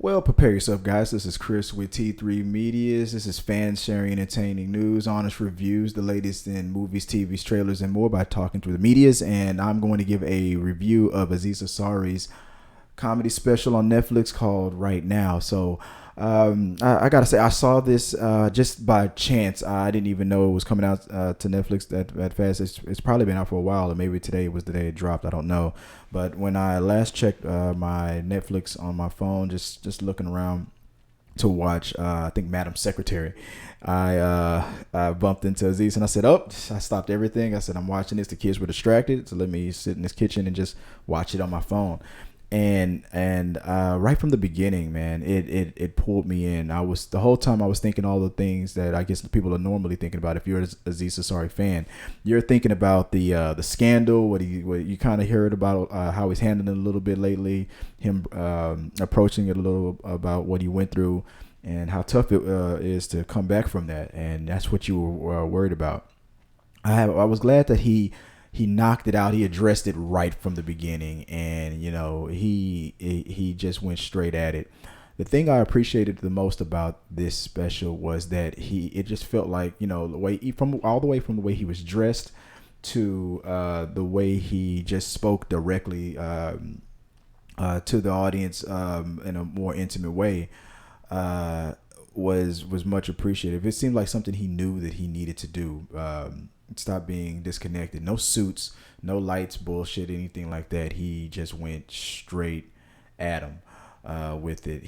Well, prepare yourself, guys. This is Chris with T3 Medias. This is fans sharing entertaining news, honest reviews, the latest in movies, TVs, trailers, and more by talking through the medias. And I'm going to give a review of Aziz Ansari's comedy special on Netflix called Right Now. So I gotta say, I saw this just by chance. I didn't even know it was coming out to Netflix that fast. It's probably been out for a while, or maybe today was the day it dropped. I don't know. But when I last checked my Netflix on my phone, just looking around to watch, I think Madam Secretary, I bumped into Aziz and I said, "Oh!" I stopped everything. I said, "I'm watching this. The kids were distracted, so let me sit in this kitchen and just watch it on my phone." And right from the beginning, man, it pulled me in. The whole time I was thinking all the things that I guess the people are normally thinking about. If you're an Aziz Ansari fan, you're thinking about the scandal, what you kind of heard about, how he's handling it a little bit lately, him approaching it a little about what he went through and how tough it is to come back from that. And that's what you were worried about. I was glad that he knocked it out. He addressed it right from the beginning, and he just went straight at it. The thing I appreciated the most about this special was that it just felt like, the way from the way he was dressed to the way he just spoke directly to the audience in a more intimate way was much appreciated. It seemed like something he knew that he needed to do. Stop being disconnected. No suits, no lights, bullshit, anything like that. He just went straight at him with it.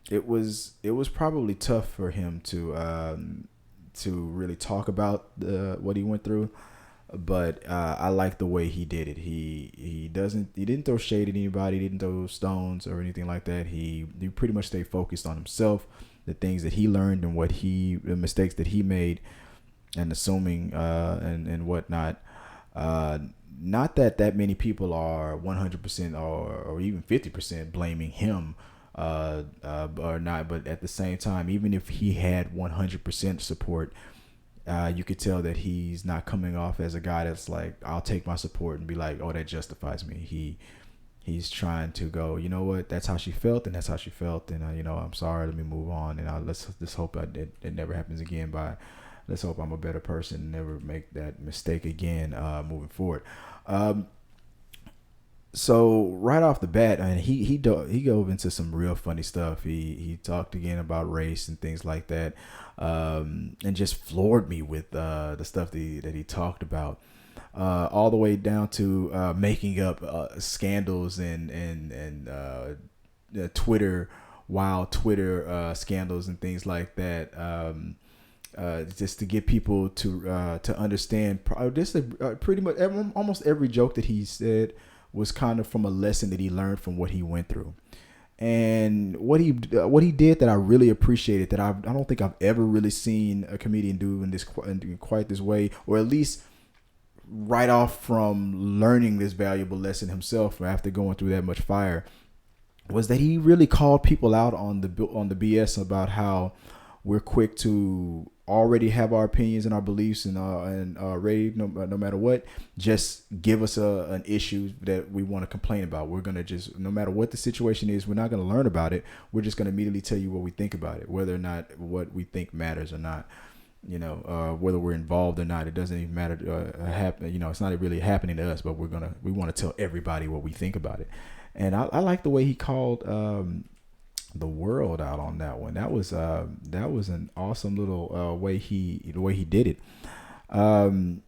It was probably tough for him to really talk about what he went through, but I like the way he did it. He didn't throw shade at anybody, didn't throw stones or anything like that. He pretty much stayed focused on himself, the things that he learned and the mistakes that he made, and assuming and whatnot. Not that many people are 100% or even 50% blaming him or not, but at the same time, even if he had 100% support, you could tell that he's not coming off as a guy that's like, I'll take my support and be like, oh, that justifies me. He's trying to go, you know what, that's how she felt, and that's how she felt, and I'm sorry, let me move on, and let's just hope it never happens again. Let's hope I'm a better person and never make that mistake again moving forward. So right off the bat, and he dove into some real funny stuff. He talked again about race and things like that, and just floored me with the stuff that he talked about, all the way down to making up scandals and Twitter, wild Twitter scandals and things like that. Just to get people to understand. Pretty much almost every joke that he said was kind of from a lesson that he learned from what he went through, and what he did that I really appreciated, that I don't think I've ever really seen a comedian do in quite this way, or at least right off from learning this valuable lesson himself after going through that much fire, was that he really called people out on the BS about how we're quick to already have our opinions and our beliefs and rave no matter what. Just give us an issue that we want to complain about. We're gonna just, no matter what the situation is, we're not gonna learn about it. We're just gonna immediately tell you what we think about it, whether or not what we think matters or not. Whether we're involved or not, it doesn't even matter. It's not really happening to us, but we want to tell everybody what we think about it. And I like the way he called the world out on that one. That was an awesome little way he did it. From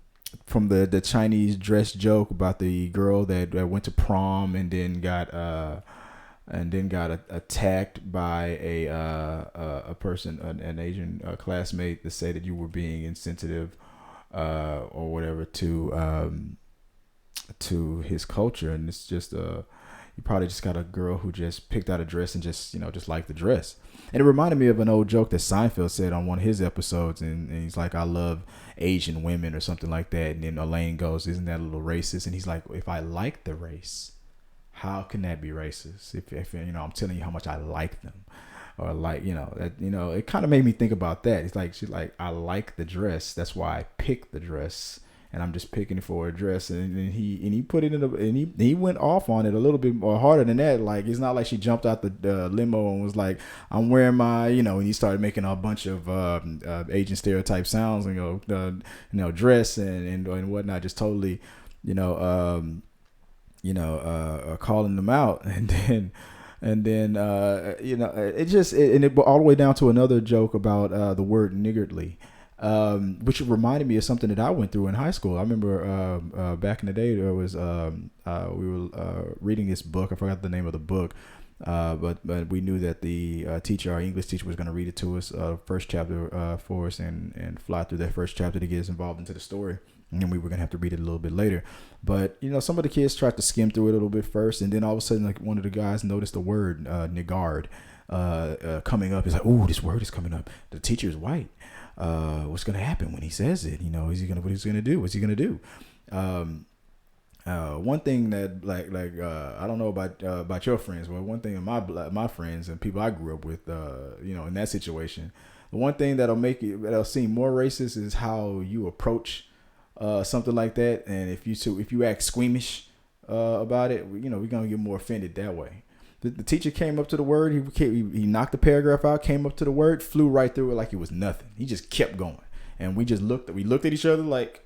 the Chinese dress joke about the girl that went to prom and then got attacked by a person, an Asian classmate, that said that you were being insensitive or whatever to his culture, and it's just you probably just got a girl who just picked out a dress and just liked the dress. And it reminded me of an old joke that Seinfeld said on one of his episodes, and he's like, I love Asian women or something like that. And then Elaine goes, isn't that a little racist? And he's like, if I like the race, how can that be racist? If I'm telling you how much I like them, or it kind of made me think about that. It's like, she's like, I like the dress, that's why I picked the dress. and I'm just picking for a dress, and he put it in he went off on it a little bit more harder than that. Like, it's not like she jumped out the limo and was like, I'm wearing my, and he started making a bunch of Asian stereotype sounds, dress and whatnot, just totally, calling them out, and then it all the way down to another joke about the word niggardly, which reminded me of something that I went through in high school. I remember back in the day, there was we were reading this book. I forgot the name of the book, but we knew that the teacher, our English teacher, was going to read it to us, first chapter for us, and fly through that first chapter to get us involved into the story. And then we were going to have to read it a little bit later. But, some of the kids tried to skim through it a little bit first. And then all of a sudden, like, one of the guys noticed the word niggard coming up. He's like, "Ooh, this word is coming up. The teacher is white. What's going to happen when he says it? What is he going to do? What's he going to do?" One thing that I don't know about your friends, but one thing in my friends and people I grew up with, in that situation, the one thing that'll seem more racist is how you approach something like that. And if you act squeamish about it, we're gonna get more offended that way. The teacher came up to the word. He knocked the paragraph out, came up to the word, flew right through it like it was nothing. He just kept going, and we looked at each other like,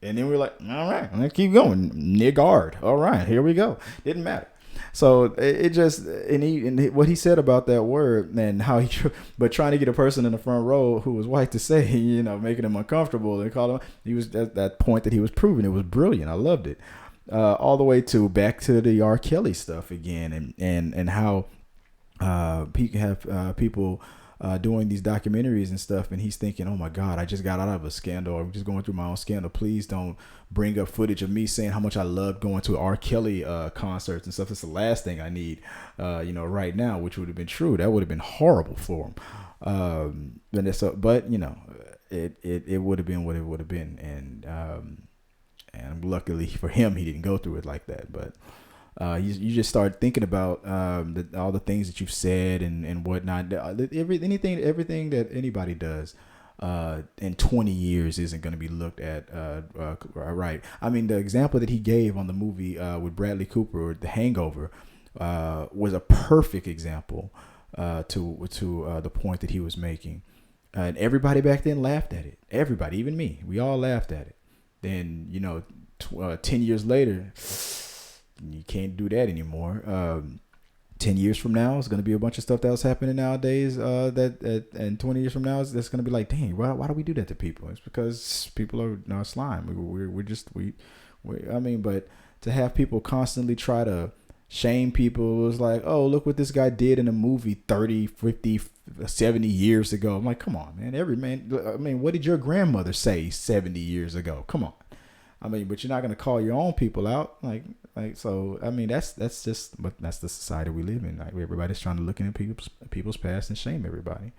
and then we were like, all right, let's keep going. Niggard. All right, here we go. Didn't matter. So it just, and what he said about that word, and how but trying to get a person in the front row who was white to say, making him uncomfortable, and call him, he was at that point that he was proving it was brilliant. I loved it. All the way back to the R. Kelly stuff again, and how people doing these documentaries and stuff, and he's thinking, oh my God, I just got out of a scandal. I'm just going through my own scandal. Please don't bring up footage of me saying how much I love going to R. Kelly concerts and stuff. That's the last thing I need, right now, which would have been true. That would have been horrible for him. It would have been what it would have been, and luckily for him, he didn't go through it like that. But you just start thinking about all the things that you've said and whatnot. Everything that anybody does in 20 years isn't going to be looked at right. I mean, the example that he gave on the movie with Bradley Cooper, The Hangover, was a perfect example to the point that he was making. And everybody back then laughed at it. Everybody, even me, we all laughed at it. Then 10 years later, you can't do that anymore. 10 years from now, it's going to be a bunch of stuff that's happening nowadays and 20 years from now, that's going to be like, dang, why do we do that to people? It's because people are not slime. But to have people constantly try to shame people, is like, oh, look what this guy did in a movie 30, 50, 70 years ago. I'm like, come on, man. What did your grandmother say 70 years ago? Come on. But you're not going to call your own people out. So that's the society we live in. Like, everybody's trying to look into people's past and shame everybody.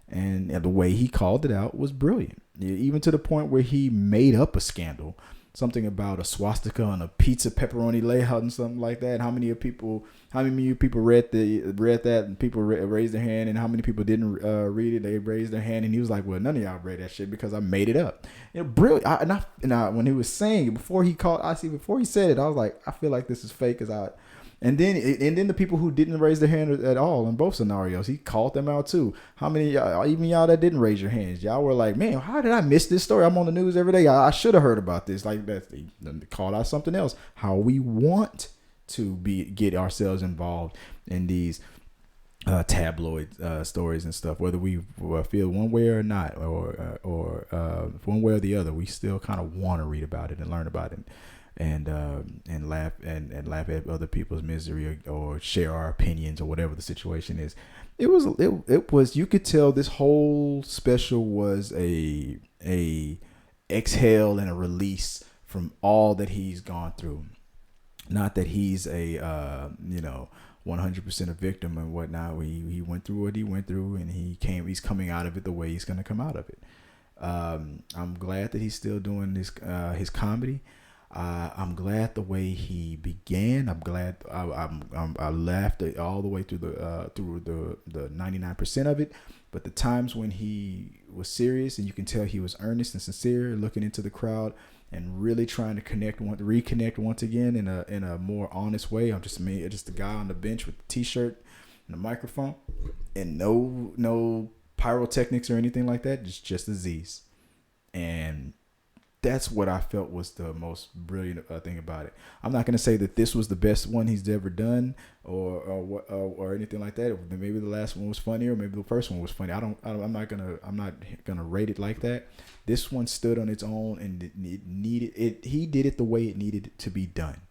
And the way he called it out was brilliant. Even to the point where he made up a scandal, something about a swastika on a pizza pepperoni layout and something like that. How many of you people read that, and people raised their hand, and how many people didn't read it? They raised their hand, and he was like, well, none of y'all read that shit because I made it up. Brilliant. When he was saying it, before he said it, I was like, I feel like this is fake. And then the people who didn't raise their hand at all in both scenarios, he called them out too. How many, even y'all that didn't raise your hands, y'all were like, man, how did I miss this story? I'm on the news every day. I should have heard about this. Like, that, they called out something else. How we want to get ourselves involved in these tabloid stories and stuff, whether we feel one way or not, or one way or the other, we still kind of want to read about it and learn about it. And laugh at other people's misery, or share our opinions, or whatever the situation is. It was you could tell this whole special was a exhale and a release from all that he's gone through. Not that he's a 100% a victim and whatnot. He went through what he went through, and he's coming out of it the way he's going to come out of it. I'm glad that he's still doing his comedy. I'm glad the way he began. I'm glad I laughed all the way through the 99% of it, but the times when he was serious and you can tell he was earnest and sincere, looking into the crowd and really trying to reconnect once again in a more honest way. I'm just a guy on the bench with the t-shirt and the microphone, and no pyrotechnics or anything like that. Just Aziz, and that's what I felt was the most brilliant thing about it. I'm not gonna say that this was the best one he's ever done, or anything like that. Maybe the last one was funnier, or maybe the first one was funny. I'm not gonna rate it like that. This one stood on its own, and it needed it. He did it the way it needed to be done,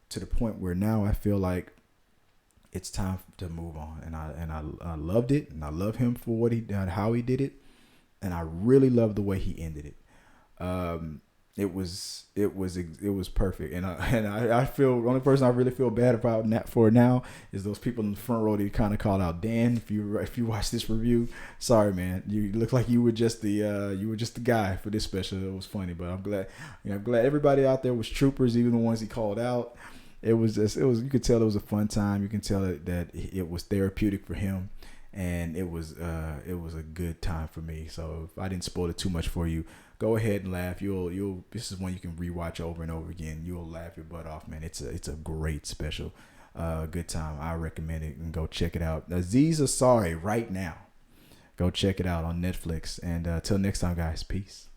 to the point where now I feel like it's time to move on. And I loved it, and I love him for what he done, how he did it, and I really love the way he ended it. It was perfect, and I feel the only person I really feel bad about for now is those people in the front row that kind of called out. Dan, if you watch this review, sorry man, you look like you were just the guy for this special. It was funny, but I'm glad everybody out there was troopers, even the ones he called out. It was you could tell it was a fun time. You can tell that it was therapeutic for him. And it was a good time for me. So if I didn't spoil it too much for you, go ahead and laugh. This is one you can rewatch over and over again. You'll laugh your butt off, man. It's a great special. Good time. I recommend it, and go check it out. Aziz Ansari right now. Go check it out on Netflix. And till next time, guys. Peace.